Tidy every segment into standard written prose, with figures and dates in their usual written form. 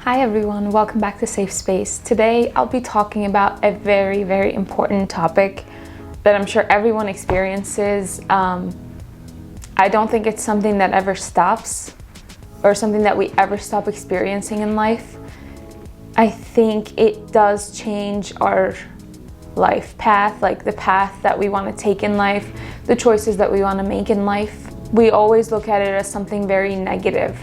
Hi everyone, welcome back to Safe Space. Today I'll be talking about a very, very important topic that I'm sure everyone experiences. I don't think it's something that ever stops or something that we ever stop experiencing in life. I think it does change our life path, like the path that we want to take in life, the choices that we want to make in life. We always look at it as something very negative.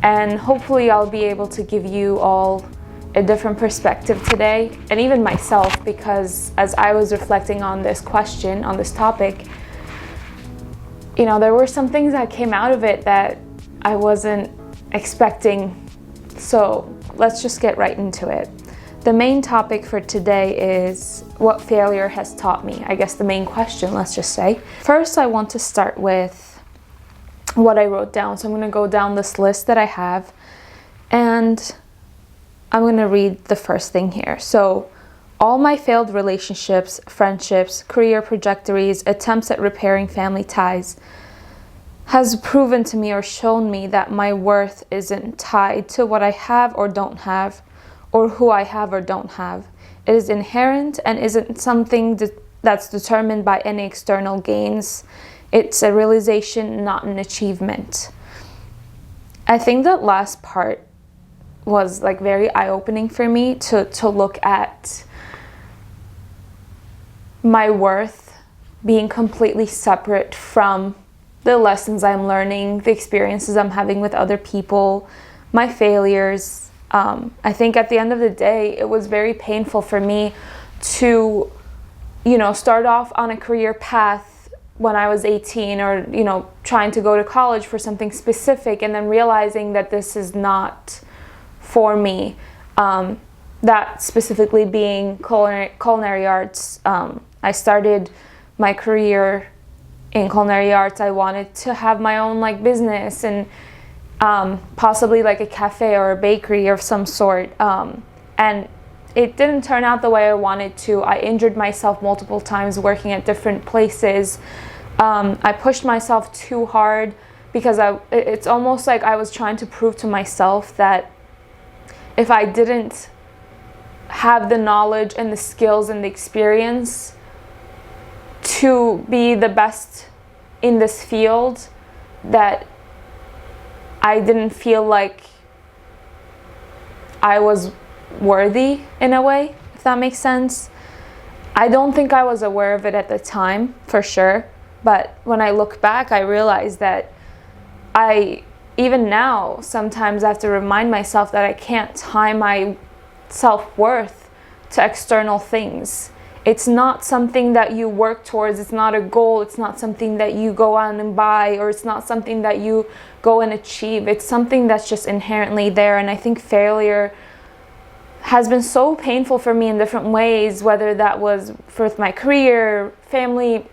And hopefully I'll be able to give you all a different perspective today, and even myself, because as I was reflecting on this question, on this topic, there were some things that came out of it that I wasn't expecting. So let's just get right into it. The main topic for today is what failure has taught me. I guess the main question, let's just say. First, I want to start with what I wrote down. So I'm going to go down this list that I have, and I'm going to read the first thing here. So, all my failed relationships, friendships, career trajectories, attempts at repairing family ties has proven to me or shown me that my worth isn't tied to what I have or don't have, or who I have or don't have. It is inherent and isn't something that's determined by any external gains. It's a realization, not an achievement. I think that last part was very eye-opening for me to look at my worth being completely separate from the lessons I'm learning, the experiences I'm having with other people, my failures. I think at the end of the day, it was very painful for me to, start off on a career path when I was 18, or trying to go to college for something specific, and then realizing that this is not for me, that specifically being culinary arts. I started my career in culinary arts. I wanted to have my own business, and possibly a cafe or a bakery of some sort, and it didn't turn out the way I wanted to. I injured myself multiple times working at different places. I pushed myself too hard because it's almost like I was trying to prove to myself that if I didn't have the knowledge and the skills and the experience to be the best in this field, that I didn't feel like I was worthy in a way, if that makes sense. I don't think I was aware of it at the time, for sure, but when I look back, I realize that even now, sometimes I have to remind myself that I can't tie my self-worth to external things. It's not something that you work towards. It's not a goal. It's not something that you go out and buy, or it's not something that you go and achieve. It's something that's just inherently there. And I think failure has been so painful for me in different ways, whether that was with my career, family.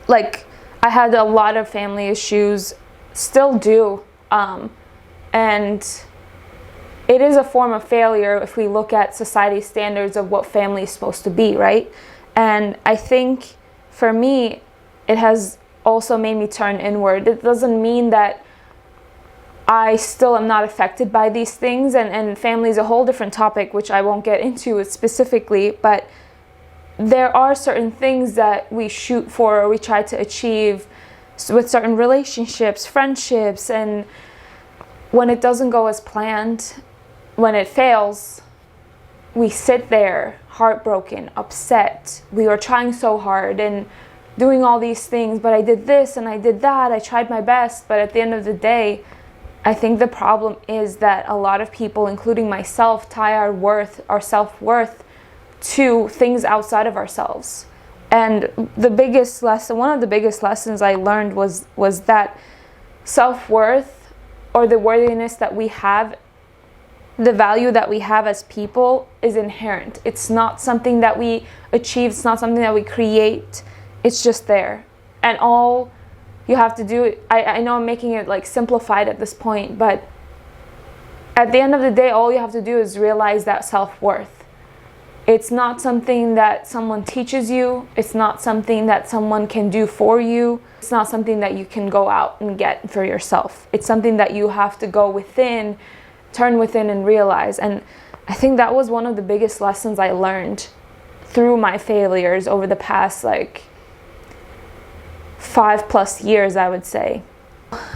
I had a lot of family issues, still do, and it is a form of failure if we look at society's standards of what family is supposed to be, right? And I think for me, it has also made me turn inward. It doesn't mean that I still am not affected by these things, and family is a whole different topic, which I won't get into specifically, but there are certain things that we shoot for or we try to achieve with certain relationships, friendships, and when it doesn't go as planned, when it fails, we sit there heartbroken, upset. We were trying so hard and doing all these things, but I did this and I did that, I tried my best, but at the end of the day, I think the problem is that a lot of people, including myself, tie our self-worth to things outside of ourselves. And one of the biggest lessons I learned was that self-worth, or the worthiness that we have, the value that we have as people, is inherent. It's not something that we achieve. It's not something that we create. It's just there. And all you have to do, I know I'm making it simplified at this point, but at the end of the day, all you have to do is realize that self-worth. It's not something that someone teaches you. It's not something that someone can do for you. It's not something that you can go out and get for yourself. It's something that you have to go within turn within and realize. And I think that was one of the biggest lessons I learned through my failures over the past like 5+ years, I would say.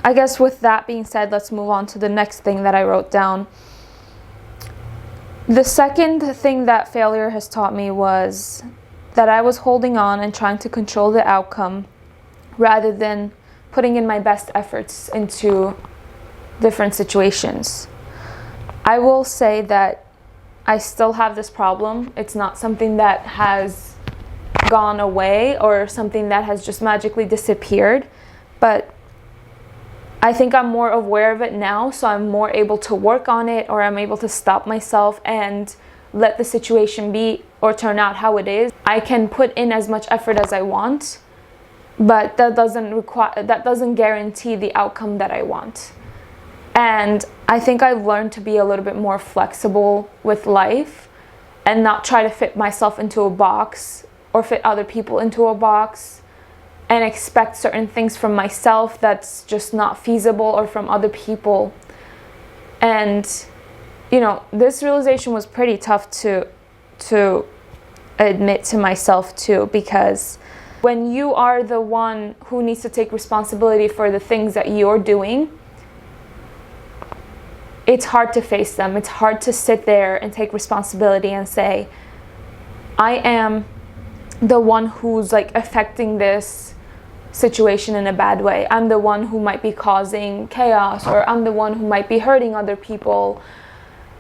I guess with that being said, let's move on to the next thing that I wrote down. The second thing that failure has taught me was that I was holding on and trying to control the outcome rather than putting in my best efforts into different situations. I will say that I still have this problem. It's not something that has gone away or something that has just magically disappeared, but I think I'm more aware of it now, so I'm more able to work on it, or I'm able to stop myself and let the situation be or turn out how it is. I can put in as much effort as I want, but that doesn't guarantee the outcome that I want. And I think I've learned to be a little bit more flexible with life and not try to fit myself into a box or fit other people into a box and expect certain things from myself that's just not feasible, or from other people. And this realization was pretty tough to admit to myself too, because when you are the one who needs to take responsibility for the things that you're doing, it's hard to face them. It's hard to sit there and take responsibility and say, I am the one who's like affecting this situation in a bad way. I'm the one who might be causing chaos, or I'm the one who might be hurting other people.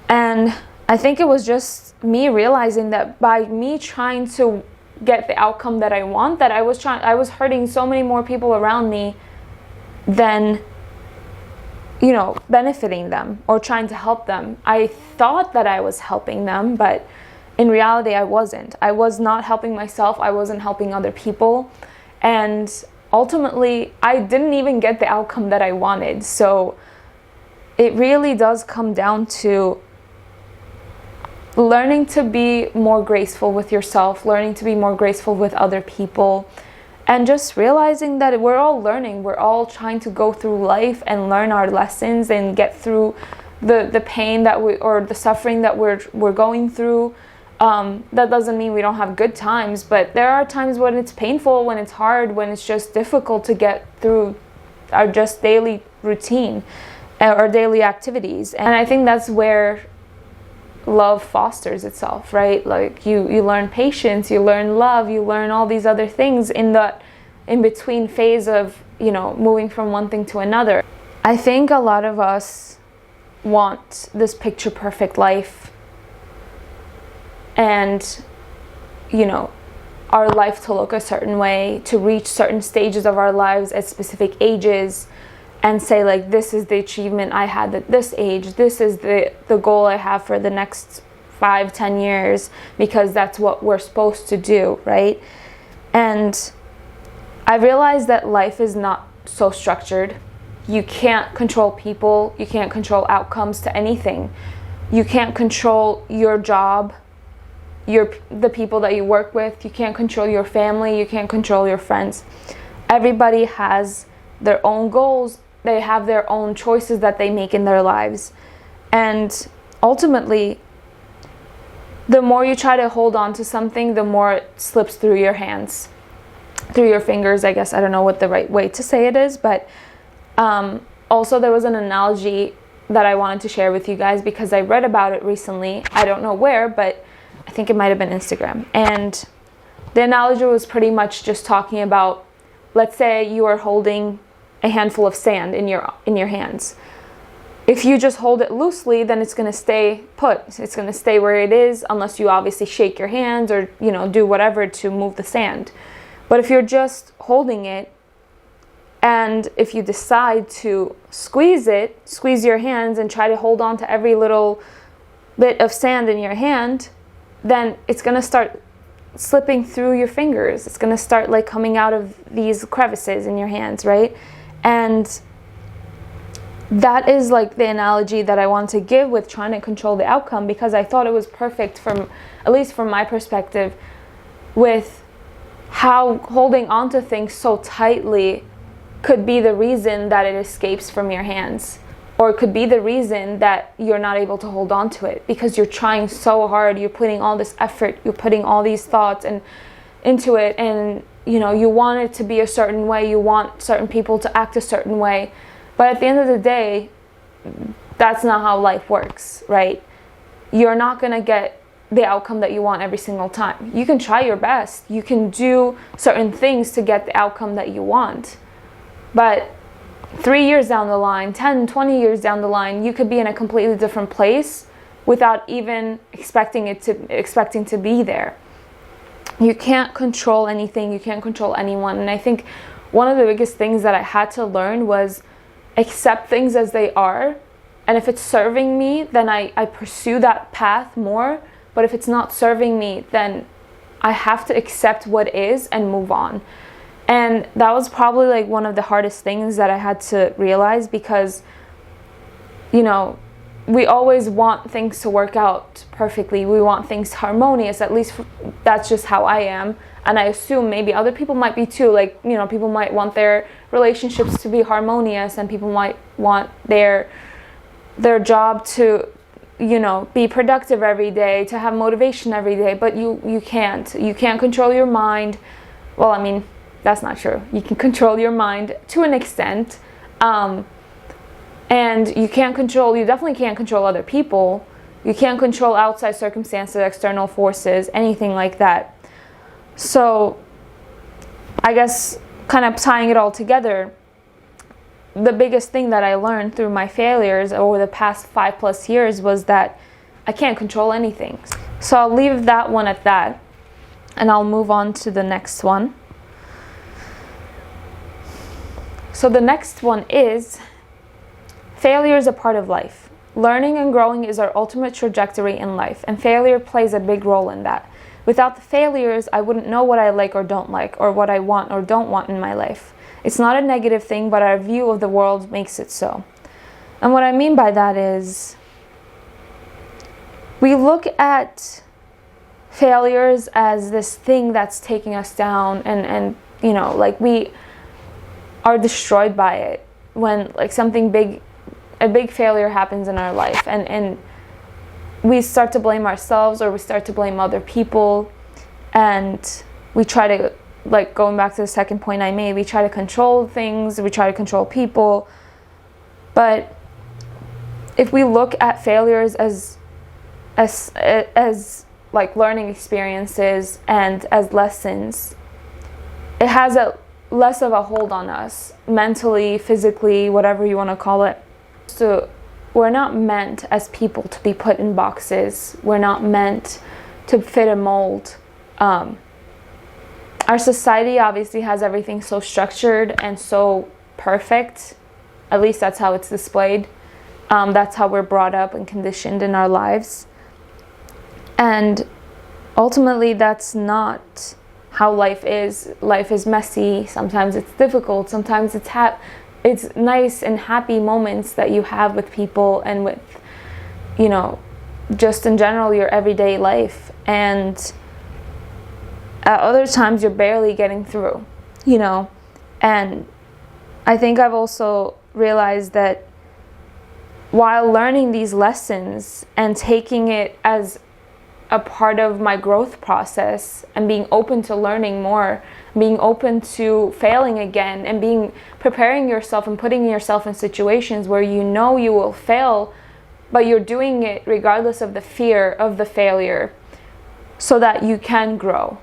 And I think it was just me realizing that by me trying to get the outcome that I want, that I was hurting so many more people around me than benefiting them or trying to help them. I thought that I was helping them, but in reality I wasn't. I was not helping myself. I wasn't helping other people. And ultimately, I didn't even get the outcome that I wanted. So it really does come down to learning to be more graceful with yourself, learning to be more graceful with other people, and just realizing that we're all learning. We're all trying to go through life and learn our lessons and get through the pain or the suffering that we're going through. That doesn't mean we don't have good times, but there are times when it's painful, when it's hard, when it's just difficult to get through our just daily routine or daily activities. And I think that's where love fosters itself, right? Like you learn patience, you learn love, you learn all these other things in that in between phase of, moving from one thing to another. I think a lot of us want this picture perfect life, and our life to look a certain way, to reach certain stages of our lives at specific ages, and say like, this is the achievement I had at this age, this is the goal I have for the next 5-10 years, because that's what we're supposed to do, right? And I realized that life is not so structured. You can't control people, you can't control outcomes to anything. You can't control your job, the people that you work with. You can't control your family, you can't control your friends. Everybody has their own goals, they have their own choices that they make in their lives. And ultimately, the more you try to hold on to something, the more it slips through your hands, through your fingers, I guess. I don't know what the right way to say it is, but also there was an analogy that I wanted to share with you guys because I read about it recently. I don't know where, but I think it might have been Instagram. And the analogy was pretty much just talking about, let's say you are holding a handful of sand in your hands. If you just hold it loosely, then it's going to stay put. It's going to stay where it is, unless you obviously shake your hands or, do whatever to move the sand. But if you're just holding it, and if you decide to squeeze your hands and try to hold on to every little bit of sand in your hand, then it's going to start slipping through your fingers. It's going to start like coming out of these crevices in your hands, right? And that is like the analogy that I want to give with trying to control the outcome, because I thought it was perfect at least from my perspective, with how holding on to things so tightly could be the reason that it escapes from your hands, or it could be the reason that you're not able to hold on to it, because you're trying so hard, you're putting all this effort, you're putting all these thoughts and into it, and you want it to be a certain way, you want certain people to act a certain way, but at the end of the day, that's not how life works, right? You're not going to get the outcome that you want every single time. You can try your best, you can do certain things to get the outcome that you want, but 3 years down the line, 10, 20 years down the line, you could be in a completely different place without even expecting to be there. You can't control anything, you can't control anyone. And I think one of the biggest things that I had to learn was accept things as they are. And if it's serving me, then I pursue that path more. But if it's not serving me, then I have to accept what is and move on. And that was probably like one of the hardest things that I had to realize, because we always want things to work out perfectly. We want things harmonious. At least that's just how I am. And I assume maybe other people might be too. Like, people might want their relationships to be harmonious, and people might want their job to, be productive every day, to have motivation every day. But you can't. You can't control your mind. Well, I mean, that's not true. You can control your mind to an extent. And you definitely can't control other people. You can't control outside circumstances, external forces, anything like that. So I guess kind of tying it all together, the biggest thing that I learned through my failures over the past 5+ years was that I can't control anything. So I'll leave that one at that, and I'll move on to the next one. So the next one is, failure is a part of life. Learning and growing is our ultimate trajectory in life, and failure plays a big role in that. Without the failures, I wouldn't know what I like or don't like, or what I want or don't want in my life. It's not a negative thing, but our view of the world makes it so. And what I mean by that is, we look at failures as this thing that's taking us down, and like we are destroyed by it when like a big failure happens in our life, and we start to blame ourselves, or we start to blame other people, and we try to, like, going back to the second point I made, we try to control things, we try to control people. But if we look at failures as like learning experiences and as lessons, it has less of a hold on us, mentally, physically, whatever you want to call it. So we're not meant as people to be put in boxes. We're not meant to fit a mold. Our society obviously has everything so structured and so perfect. At least that's how it's displayed. That's how we're brought up and conditioned in our lives. And ultimately, that's not how life is. Life is messy. Sometimes it's difficult. Sometimes it's nice and happy moments that you have with people and with, just in general, your everyday life. And at other times, you're barely getting through, And I think I've also realized that while learning these lessons and taking it as a part of my growth process, and being open to learning more, being open to failing again, and preparing yourself and putting yourself in situations where you will fail, but you're doing it regardless of the fear of the failure, so that you can grow.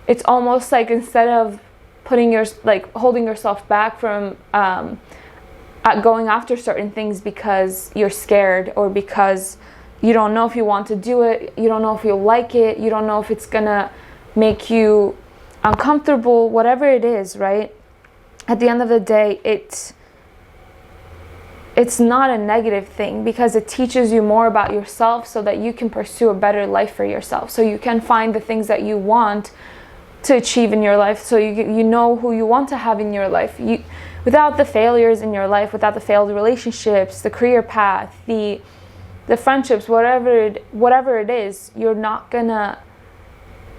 It's almost like, instead of holding yourself back from going after certain things because you're scared, or because you don't know if you want to do it, you don't know if you'll like it, you don't know if it's gonna make you uncomfortable, whatever it is, right? At the end of the day, it's not a negative thing, because it teaches you more about yourself, so that you can pursue a better life for yourself, so you can find the things that you want to achieve in your life, so you know who you want to have in your life. Without the failures in your life, without the failed relationships, the career path, the friendships, whatever it is, you're not gonna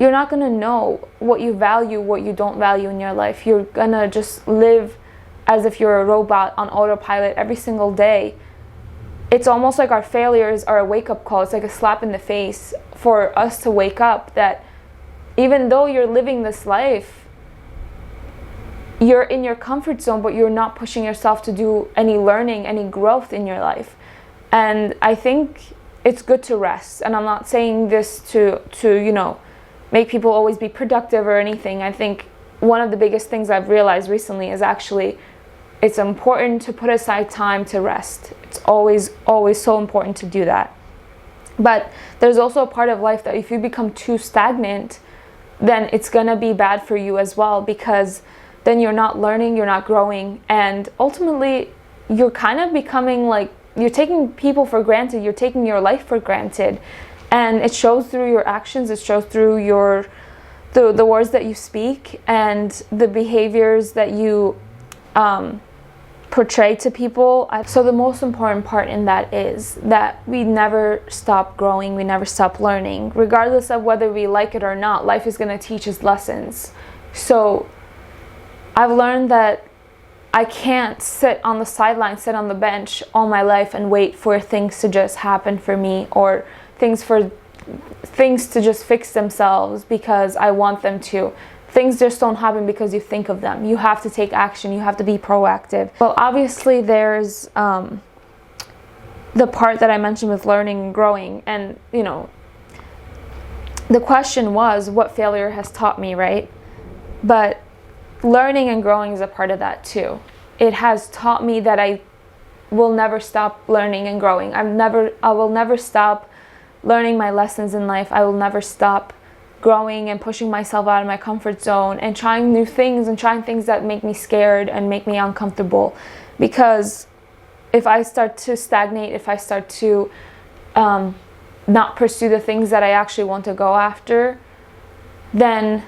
know what you value, what you don't value in your life. You're gonna just live as if you're a robot on autopilot every single day, it's almost like our failures are a wake-up call. It's like a slap in the face for us to wake up that even though you're living this life, you're in your comfort zone, but you're not pushing yourself to do any learning, any growth in your life. And I think it's good to rest. And I'm not saying this to make people always be productive or anything. I think one of the biggest things I've realized recently is actually it's important to put aside time to rest. It's always so important to do that. But there's also a part of life that if you become too stagnant, then it's gonna be bad for you as well, because then you're not learning, you're not growing, and ultimately you're kind of becoming like, you're taking people for granted, you're taking your life for granted, and it shows through your actions, it shows through the words that you speak and the behaviors that you portray to people. So the most important part in that is that we never stop growing, we never stop learning. Regardless of whether we like it or not, life is going to teach us lessons. So I've learned that I can't sit on the sideline, sit on the bench all my life and wait for things to just happen for me, or things to just fix themselves because I want them to. Things just don't happen because you think of them. You have to take action. You have to be proactive. Well, obviously there's the part that I mentioned with learning and growing. And, the question was what failure has taught me, right? But learning and growing is a part of that too. It has taught me that I will never stop learning and growing. I will never stop learning my lessons in life. I will never stop growing and pushing myself out of my comfort zone and trying new things and trying things that make me scared and make me uncomfortable. Because if I start to stagnate, if I start to not pursue the things that I actually want to go after, then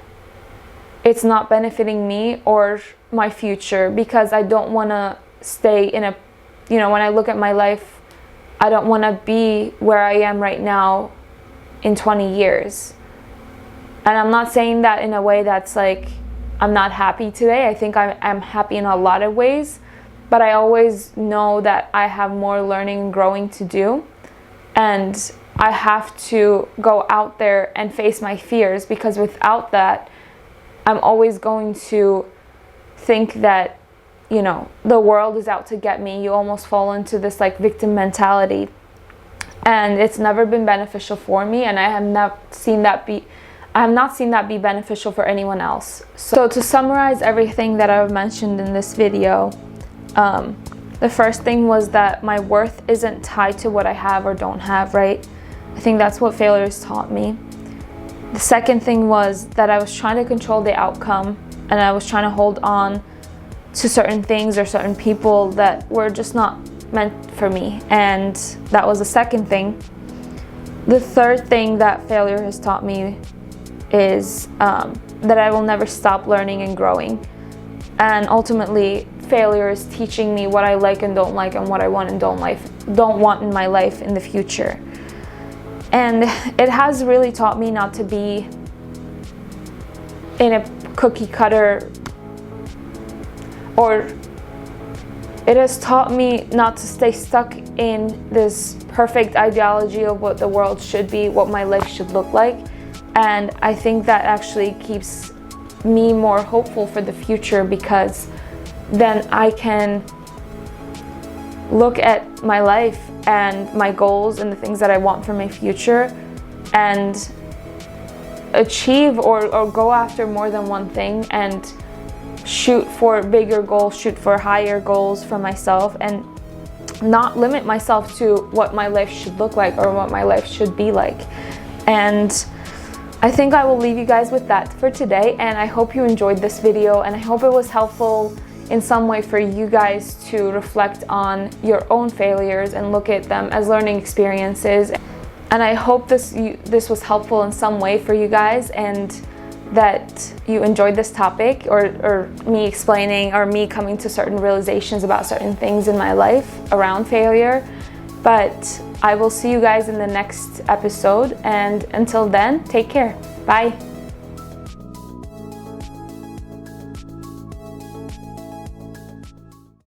it's not benefiting me or my future, because I don't want to stay in a, when I look at my life, I don't want to be where I am right now in 20 years. And I'm not saying that in a way that's like I'm not happy today. I think I'm happy in a lot of ways, but I always know that I have more learning and growing to do, and I have to go out there and face my fears, because without that, I'm always going to think that, the world is out to get me. You almost fall into this like victim mentality, and it's never been beneficial for me, and I have not seen that be beneficial for anyone else. So to summarize everything that I've mentioned in this video, the first thing was that my worth isn't tied to what I have or don't have, right? I think that's what failures taught me. The second thing was that I was trying to control the outcome, and I was trying to hold on to certain things or certain people that were just not meant for me, and that was the second thing. The third thing that failure has taught me is that I will never stop learning and growing, and ultimately failure is teaching me what I like and don't like, and what I want and don't want in my life in the future. And it has really taught me not to be in a cookie cutter, or it has taught me not to stay stuck in this perfect ideology of what the world should be, what my life should look like. And I think that actually keeps me more hopeful for the future, because then I can look at my life and my goals and the things that I want for my future and achieve or go after more than one thing, and shoot for bigger goals, shoot for higher goals for myself, and not limit myself to what my life should look like or what my life should be like. And I think I will leave you guys with that for today, and I hope you enjoyed this video, and I hope it was helpful in some way for you guys to reflect on your own failures and look at them as learning experiences. And I hope this was helpful in some way for you guys, and that you enjoyed this topic, or me explaining or me coming to certain realizations about certain things in my life around failure. But I will see you guys in the next episode, and until then, take care. Bye.